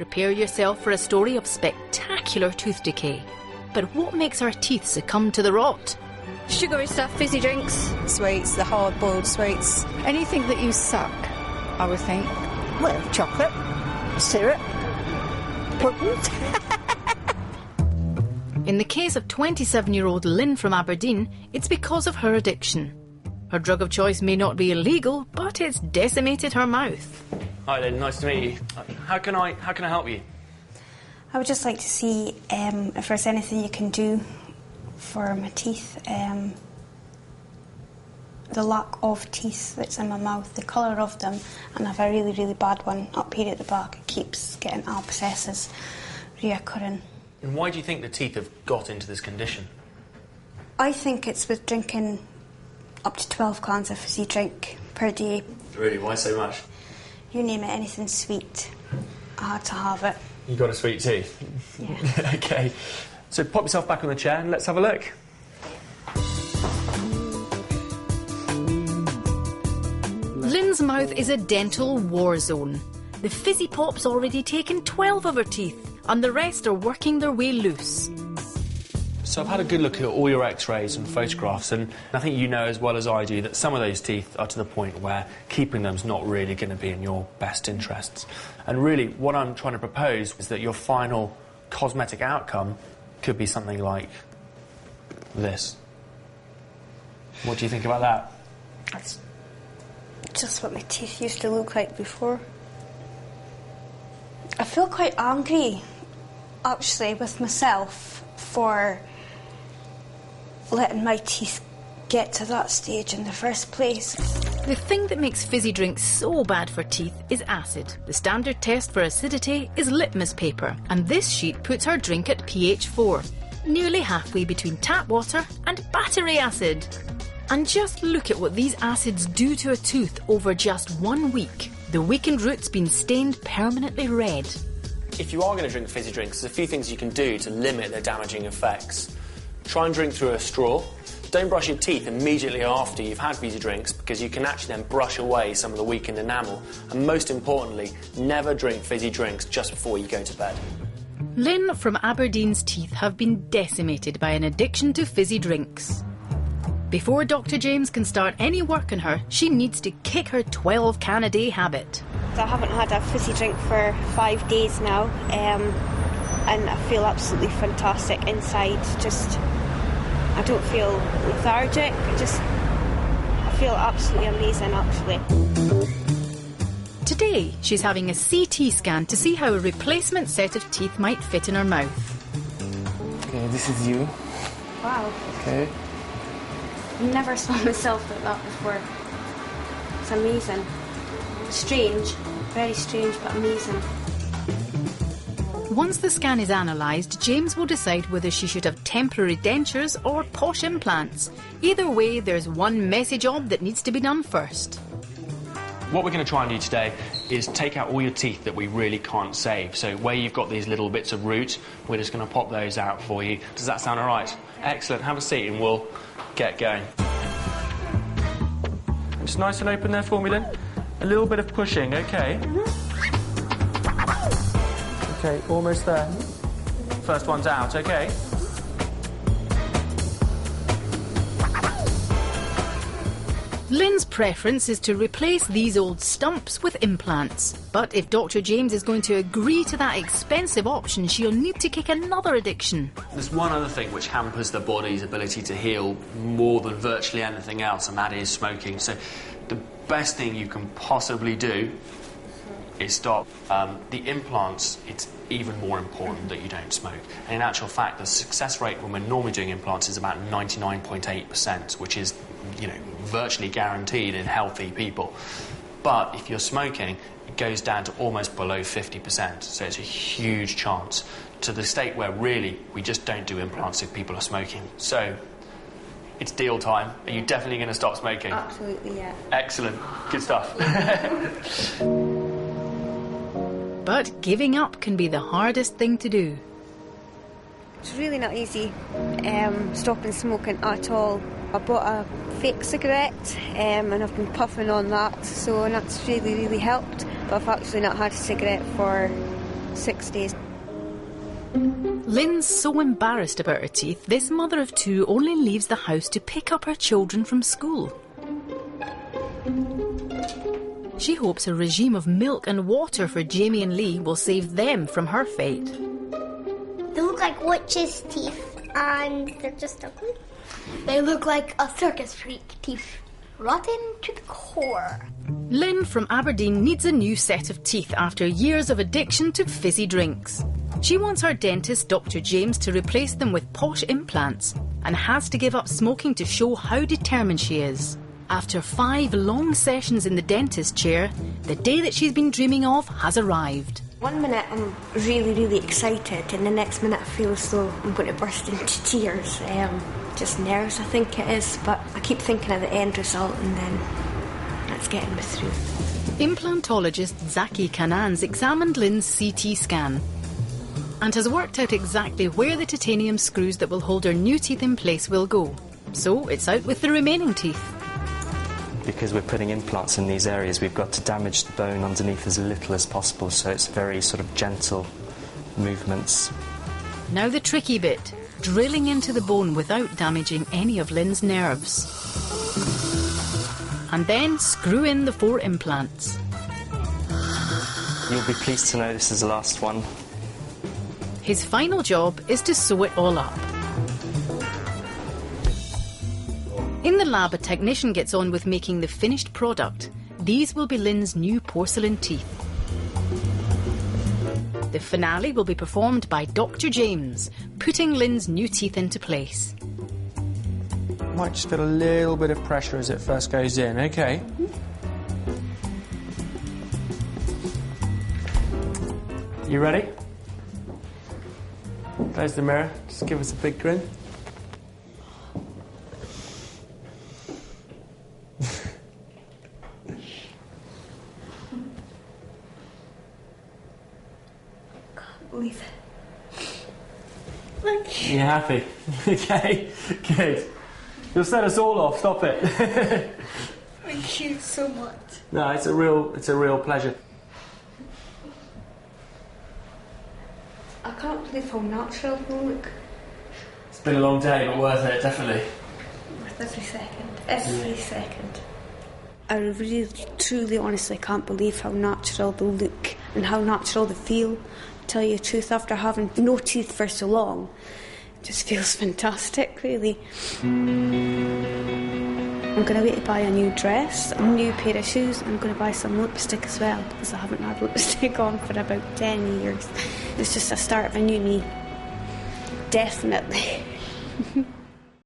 prepare yourself for a story of spectacular tooth decay. But what makes our teeth succumb to the rot? Sugary stuff, fizzy drinks. Sweets, the hard-boiled sweets. Anything that you suck, I would think. Well, chocolate, syrup, pudding. In the case of 27-year-old Lynn from Aberdeen, it's because of her addiction. Her drug of choice may not be illegal, but it's decimated her mouth. Hi Lynn, nice to meet you. How can I help you? I would just like to see if there's anything you can do for my teeth. The lack of teeth that's in my mouth, the colour of them, and I have a really, really bad one up here at the back. It keeps getting abscesses reoccurring. And why do you think the teeth have got into this condition? I think it's with drinking up to 12 cans of fizzy drink per day. Really? Why so much? You name it, anything sweet, I had to have it. You got a sweet tooth? Yeah. OK. So pop yourself back on the chair and let's have a look. Lynn's mouth is a dental war zone. The fizzy pop's already taken 12 of her teeth, and the rest are working their way loose. So I've had a good look at all your x-rays and photographs, and I think you know as well as I do that some of those teeth are to the point where keeping them's not really going to be in your best interests. And really, what I'm trying to propose is that your final cosmetic outcome could be something like this. What do you think about that? That's just what my teeth used to look like before. I feel quite angry, actually, with myself for letting my teeth get to that stage in the first place. The thing that makes fizzy drinks so bad for teeth is acid. The standard test for acidity is litmus paper, and this sheet puts our drink at pH 4, nearly halfway between tap water and battery acid. And just look at what these acids do to a tooth over just 1 week. The weakened root's been stained permanently red. If you are going to drink fizzy drinks, there's a few things you can do to limit their damaging effects. Try and drink through a straw. Don't brush your teeth immediately after you've had fizzy drinks, because you can actually then brush away some of the weakened enamel. And most importantly, never drink fizzy drinks just before you go to bed. Lynn from Aberdeen's teeth have been decimated by an addiction to fizzy drinks. Before Dr. James can start any work on her, she needs to kick her 12-can-a-day habit. I haven't had a fizzy drink for 5 days now, and I feel absolutely fantastic inside. I don't feel lethargic, I feel absolutely amazing, actually. Today, she's having a CT scan to see how a replacement set of teeth might fit in her mouth. Okay, this is you. Wow. Okay. I never saw myself like that before. It's amazing. Strange, very strange, but amazing. Once the scan is analysed, James will decide whether she should have temporary dentures or posh implants. Either way, there's one messy job that needs to be done first. What we're going to try and do today is take out all your teeth that we really can't save. So where you've got these little bits of root, we're just going to pop those out for you. Does that sound all right? Excellent. Have a seat and we'll get going. Just nice and open there for me, Lynn. A little bit of pushing, OK? OK, almost there. First one's out, OK? Lynn's preference is to replace these old stumps with implants. But if Dr. James is going to agree to that expensive option, she'll need to kick another addiction. There's one other thing which hampers the body's ability to heal more than virtually anything else, and that is smoking. So the best thing you can possibly do is stop. The implants, it's even more important that you don't smoke. And in actual fact, the success rate when we're normally doing implants is about 99.8%, which is, you know, virtually guaranteed in healthy people. But if you're smoking, it goes down to almost below 50%. So it's a huge chance, to the state where really we just don't do implants if people are smoking. So it's deal time. Are you definitely going to stop smoking? Absolutely, yeah. Excellent. Good stuff. But giving up can be the hardest thing to do. It's really not easy stopping smoking at all. I bought a fake cigarette and I've been puffing on that, so that's really, really helped. But I've actually not had a cigarette for 6 days. Lynn's so embarrassed about her teeth, this mother of two only leaves the house to pick up her children from school. She hopes a regime of milk and water for Jamie and Lee will save them from her fate. They look like witches' teeth, and they're just ugly. They look like a circus freak teeth, rotten to the core. Lynn from Aberdeen needs a new set of teeth after years of addiction to fizzy drinks. She wants her dentist, Dr. James, to replace them with posh implants and has to give up smoking to show how determined she is. After 5 long sessions in the dentist chair, the day that she's been dreaming of has arrived. 1 minute I'm really, really excited, and the next minute I feel as though I'm going to burst into tears. Just nerves, I think it is, but I keep thinking of the end result, and then that's getting me through. Implantologist Zaki Kanan's examined Lynn's CT scan and has worked out exactly where the titanium screws that will hold her new teeth in place will go. So it's out with the remaining teeth. Because we're putting implants in these areas, we've got to damage the bone underneath as little as possible, so it's very sort of gentle movements. Now the tricky bit, drilling into the bone without damaging any of Lynn's nerves. And then screw in the 4 implants. You'll be pleased to know this is the last one. His final job is to sew it all up. In the lab, a technician gets on with making the finished product. These will be Lynn's new porcelain teeth. The finale will be performed by Dr. James, putting Lynn's new teeth into place. Might just feel a little bit of pressure as it first goes in, okay? You ready? There's the mirror, just give us a big grin. Believe it. Thank you. You happy? Okay, good. You'll set us all off, stop it. Thank you so much. No, it's a real pleasure. I can't believe how natural they look. It's been a long day, but worth it, definitely. Worth every second. Every second. I really, truly, honestly can't believe how natural they look and how natural they feel. To tell you the truth, after having no teeth for so long, it just feels fantastic, really. I'm going to wait to buy a new dress, a new pair of shoes, and I'm going to buy some lipstick as well, because I haven't had lipstick on for about 10 years. It's just a start of a new me. Definitely.